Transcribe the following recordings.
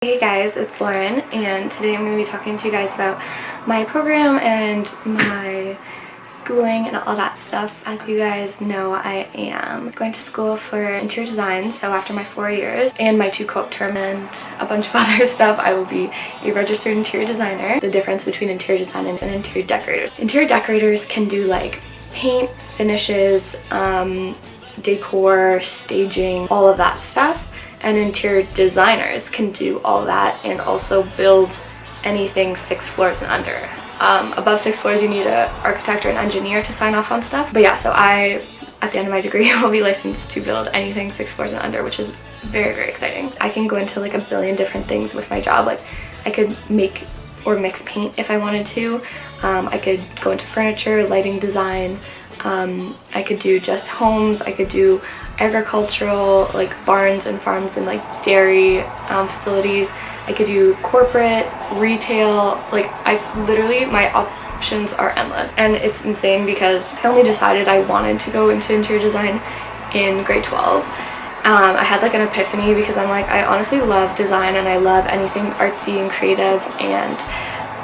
Hey guys, it's Lauren, and today I'm going to be talking to you guys about my program and my schooling and all that stuff. As you guys know, I am going to school for interior design, so after my 4 years and my 2 co-op term and a bunch of other stuff, I will be a registered interior designer. The difference between interior designers and interior decorators. Interior decorators can do like paint, finishes, decor, staging, all of that stuff. And interior designers can do all that and also build anything 6 floors and under. Above 6 floors you need an architect or an engineer to sign off on stuff. But yeah, so I, at the end of my degree, will be licensed to build anything 6 floors and under, which is very, very exciting. I can go into like a billion different things with my job. Like I could make or mix paint if I wanted to. I could go into furniture, lighting design. I could do just homes. I could do agricultural, like barns and farms and like dairy facilities. I could do corporate, retail. Like my options are endless, and it's insane because I only decided I wanted to go into interior design in grade 12. I had like an epiphany because I'm like, I honestly love design and I love anything artsy and creative and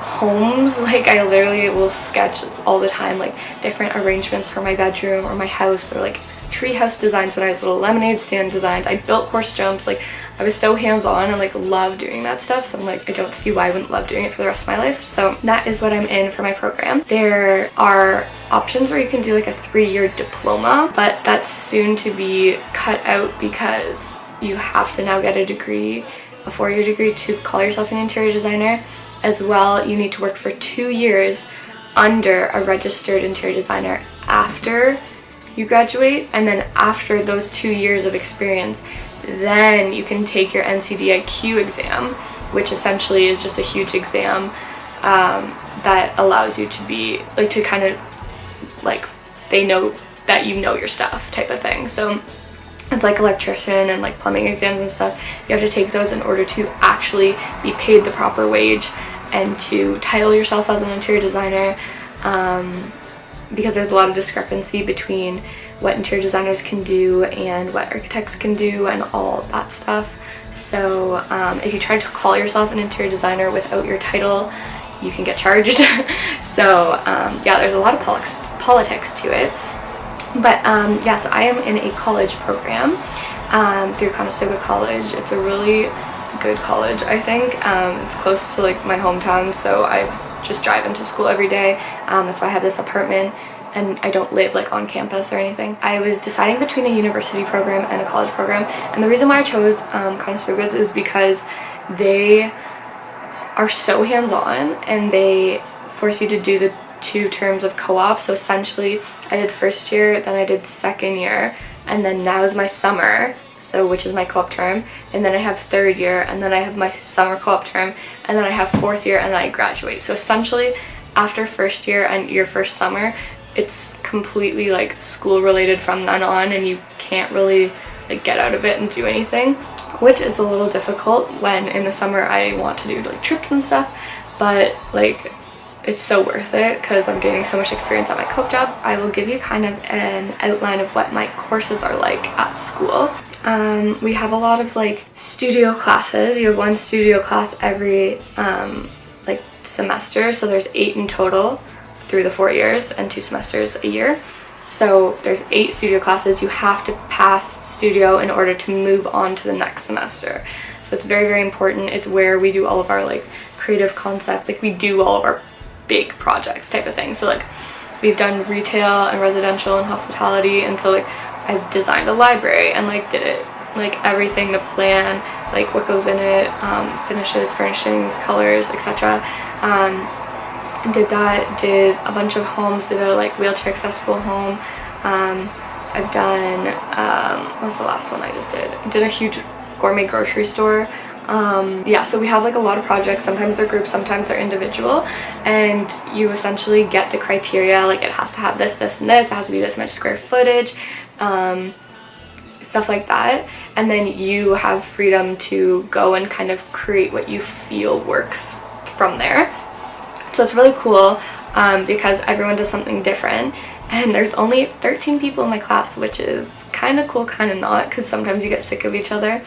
homes. Like I literally will sketch all the time, like different arrangements for my bedroom or my house, or like treehouse designs when I was little, lemonade stand designs. I built horse jumps. Like I was so hands-on and like love doing that stuff, so I'm like, I don't see why I wouldn't love doing it for the rest of my life. So that is what I'm in for my program. There are options where you can do like a 3-year diploma, but that's soon to be cut out because you have to now get a degree, a 4-year degree, to call yourself an interior designer. As well, you need to work for 2 years under a registered interior designer after you graduate, and then after those 2 years of experience, then you can take your NCDIQ exam, which essentially is just a huge exam that allows you to be like, to kind of like, they know that you know your stuff type of thing. So it's like electrician and like plumbing exams and stuff. You have to take those in order to actually be paid the proper wage and to title yourself as an interior designer, because there's a lot of discrepancy between what interior designers can do and what architects can do and all that stuff. So if you try to call yourself an interior designer without your title, you can get charged. So yeah, there's a lot of politics to it. But yeah, so I am in a college program through Conestoga College. It's a really good college, I think. It's close to like my hometown, so I just drive into school every day. That's why I have this apartment and I don't live like on campus or anything. I was deciding between a university program and a college program, and the reason why I chose Conestoga's is because they are so hands-on and they force you to do the 2 terms of co-op. So essentially I did first year, then I did second year, and then now is my summer, so which is my co-op term, and then I have 3rd year, and then I have my summer co-op term, and then I have 4th year, and then I graduate. So essentially after first year and your first summer, it's completely like school related from then on, and you can't really like get out of it and do anything, which is a little difficult when in the summer I want to do like trips and stuff. But like it's so worth it because I'm gaining so much experience at my co-op job. I will give you kind of an outline of what my courses are like at school. We have a lot of like studio classes. You have 1 studio class every like semester, so there's 8 in total through the 4 years and 2 semesters a year. So there's 8 studio classes. You have to pass studio in order to move on to the next semester. So it's very, very important. It's where we do all of our like creative concept, like we do all of our big projects type of thing. So like we've done retail and residential and hospitality, and so like I've designed a library and like did it, like everything, the plan, like what goes in it, finishes, furnishings, colors, etc. Did a bunch of homes, did a like wheelchair accessible home. I've done what was the last one I just did a huge gourmet grocery store. Yeah, so we have like a lot of projects. Sometimes they're group, sometimes they're individual, and you essentially get the criteria, like it has to have this, this, and this, it has to be this much square footage, stuff like that, and then you have freedom to go and kind of create what you feel works from there. So it's really cool because everyone does something different, and there's only 13 people in my class, which is kind of cool, kind of not, because sometimes you get sick of each other,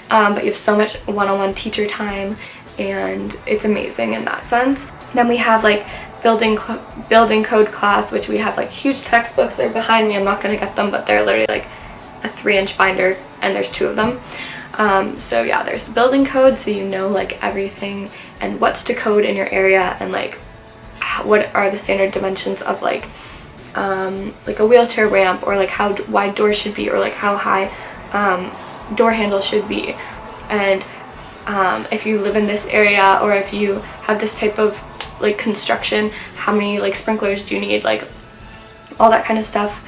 but you have so much one-on-one teacher time, and it's amazing in that sense. Then we have like building code class, which we have like huge textbooks. They're behind me, I'm not going to get them, but they're literally like a 3-inch binder, and there's 2 of them. So yeah, there's building code, so you know like everything and what's to code in your area, and like what are the standard dimensions of like a wheelchair ramp, or like how wide doors should be, or like how high door handles should be, and if you live in this area, or if you have this type of like construction, how many like sprinklers do you need, like all that kind of stuff,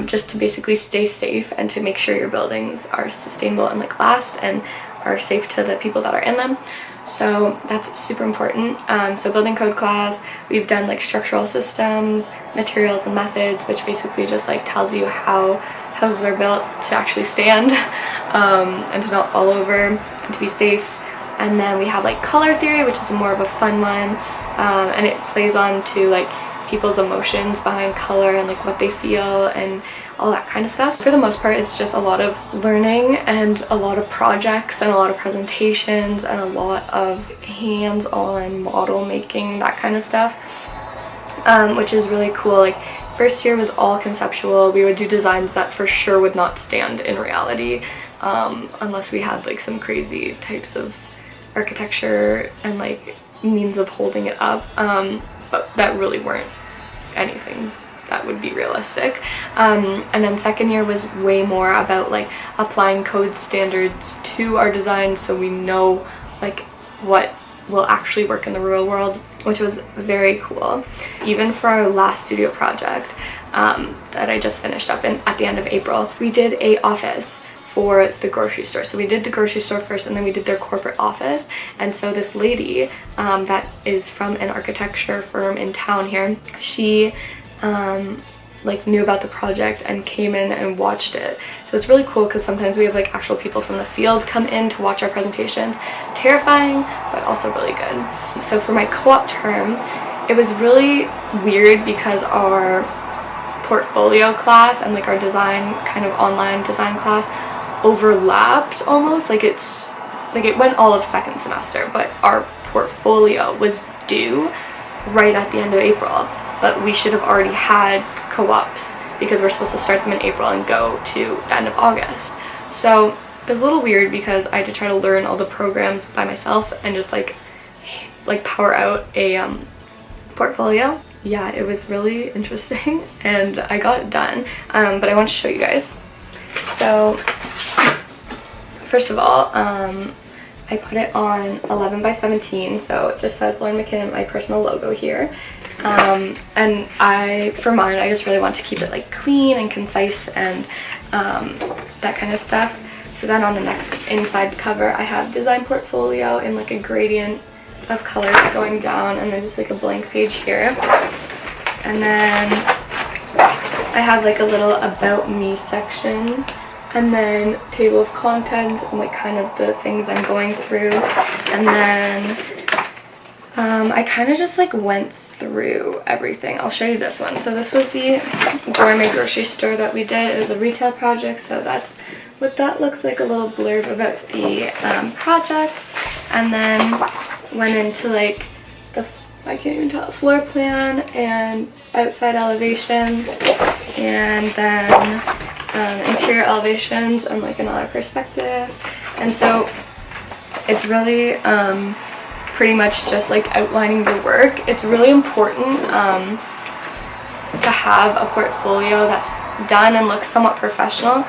just to basically stay safe and to make sure your buildings are sustainable and like last and are safe to the people that are in them. So that's super important. So building code class, we've done like structural systems, materials and methods, which basically just like tells you how houses are built to actually stand, and to not fall over, and to be safe. And then we have like color theory, which is more of a fun one, and it plays on to like people's emotions behind color and like what they feel and all that kind of stuff. For the most part, it's just a lot of learning and a lot of projects and a lot of presentations and a lot of hands-on model making, that kind of stuff, which is really cool. Like first year was all conceptual. We would do designs that for sure would not stand in reality, unless we had like some crazy types of architecture and like means of holding it up, but that really weren't anything that would be realistic. And then second year was way more about like applying code standards to our design, so we know like what will actually work in the real world, which was very cool. Even for our last studio project that I just finished up at the end of April, we did a office for the grocery store. So we did the grocery store first, and then we did their corporate office. And so this lady that is from an architecture firm in town here, she like knew about the project and came in and watched it. So it's really cool because sometimes we have like actual people from the field come in to watch our presentations. Terrifying, but also really good. So for my co-op term, it was really weird because our portfolio class and like our design kind of online design class overlapped almost. Like it's like it went all of second semester, but our portfolio was due right at the end of April, but we should have already had co-ops because we're supposed to start them in April and go to the end of August. So it was a little weird because I had to try to learn all the programs by myself and just like power out a portfolio. Yeah, it was really interesting and I got it done, but I want to show you guys. So first of all, I put it on 11 by 17, so it just says Lauren McKinnon, my personal logo here. And for mine, I just really want to keep it like clean and concise and that kind of stuff. So then on the next inside cover, I have design portfolio in like a gradient of colors going down, and then just like a blank page here. And then I have like a little about me section, and then table of contents and like kind of the things I'm going through. And then I kind of just like went through everything. I'll show you this one. So this was the gourmet grocery store that we did. It was a retail project, so that's what that looks like, a little blurb about the project. And then went into like the, I can't even tell, floor plan and outside elevations, and then interior elevations and like another perspective. And so it's really pretty much just like outlining your work. It's really important to have a portfolio that's done and looks somewhat professional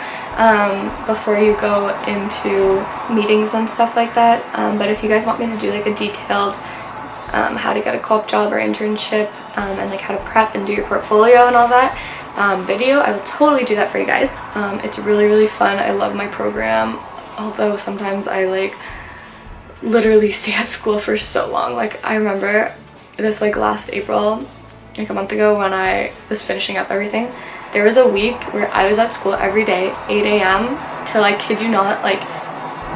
before you go into meetings and stuff like that. But if you guys want me to do like a detailed how to get a co-op job or internship and like how to prep and do your portfolio and all that video, I will totally do that for you guys. It's really fun. I love my program, although sometimes I like literally stay at school for so long. Like I remember this like last April, like a month ago, when I was finishing up everything, there was a week where I was at school every day 8 a.m. till, I kid you not, like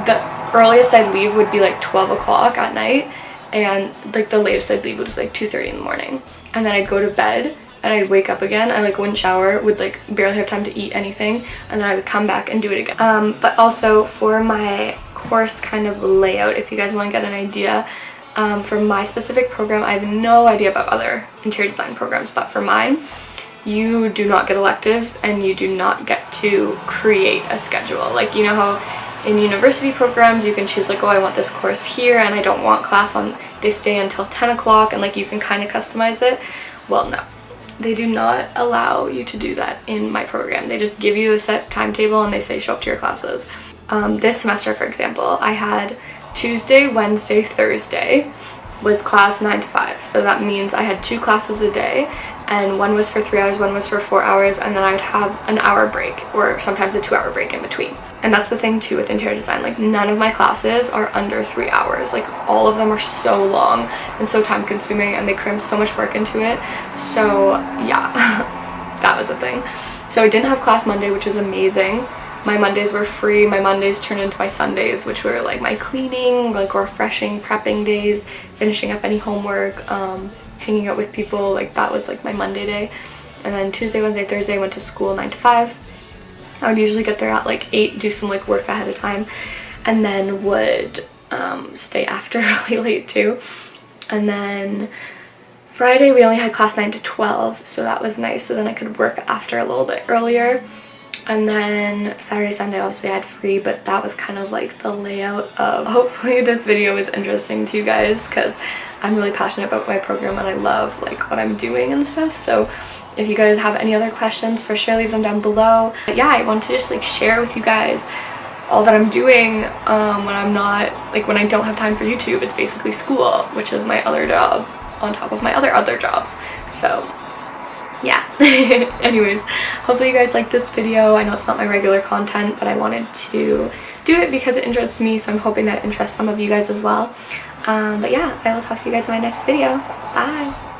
the earliest I'd leave would be like 12 o'clock at night, and like the latest I'd leave was like 2:30 in the morning, and then I'd go to bed and I'd wake up again. I like wouldn't shower, would like barely have time to eat anything, and then I would come back and do it again. But also for my course kind of layout, if you guys want to get an idea, for my specific program, I have no idea about other interior design programs, but for mine, you do not get electives and you do not get to create a schedule. Like, you know how in university programs you can choose like, oh, I want this course here and I don't want class on this day until 10 o'clock, and like you can kind of customize it. Well, no, they do not allow you to do that in my program. They just give you a set timetable and they say show up to your classes. This semester, for example, I had Tuesday, Wednesday, Thursday was class 9 to 5. So that means I had 2 classes a day, and one was for 3 hours, one was for 4 hours, and then I would have an hour break or sometimes a 2-hour break in between. And that's the thing too with interior design, like none of my classes are under 3 hours. Like all of them are so long and so time consuming, and they cram so much work into it. So yeah, that was a thing. So I didn't have class Monday, which was amazing. My Mondays were free. My Mondays turned into my Sundays, which were like my cleaning, like refreshing, prepping days, finishing up any homework, hanging out with people. Like that was like my Monday day. And then Tuesday, Wednesday, Thursday I went to school 9 to 5. I would usually get there at like 8, do some like work ahead of time, and then would stay after really late too. And then Friday we only had class 9 to 12, so that was nice. So then I could work after a little bit earlier. And then Saturday, Sunday obviously I had free, but that was kind of like the layout of. Hopefully this video was interesting to you guys, because I'm really passionate about my program and I love like what I'm doing and stuff. So if you guys have any other questions, for sure leave them down below. But yeah, I want to just like share with you guys all that I'm doing when I'm not, like when I don't have time for YouTube. It's basically school, which is my other job on top of my other jobs. So yeah. Anyways, hopefully you guys like this video. I know it's not my regular content, but I wanted to do it because it interests me, so I'm hoping that it interests some of you guys as well. But yeah, I will talk to you guys in my next video. Bye!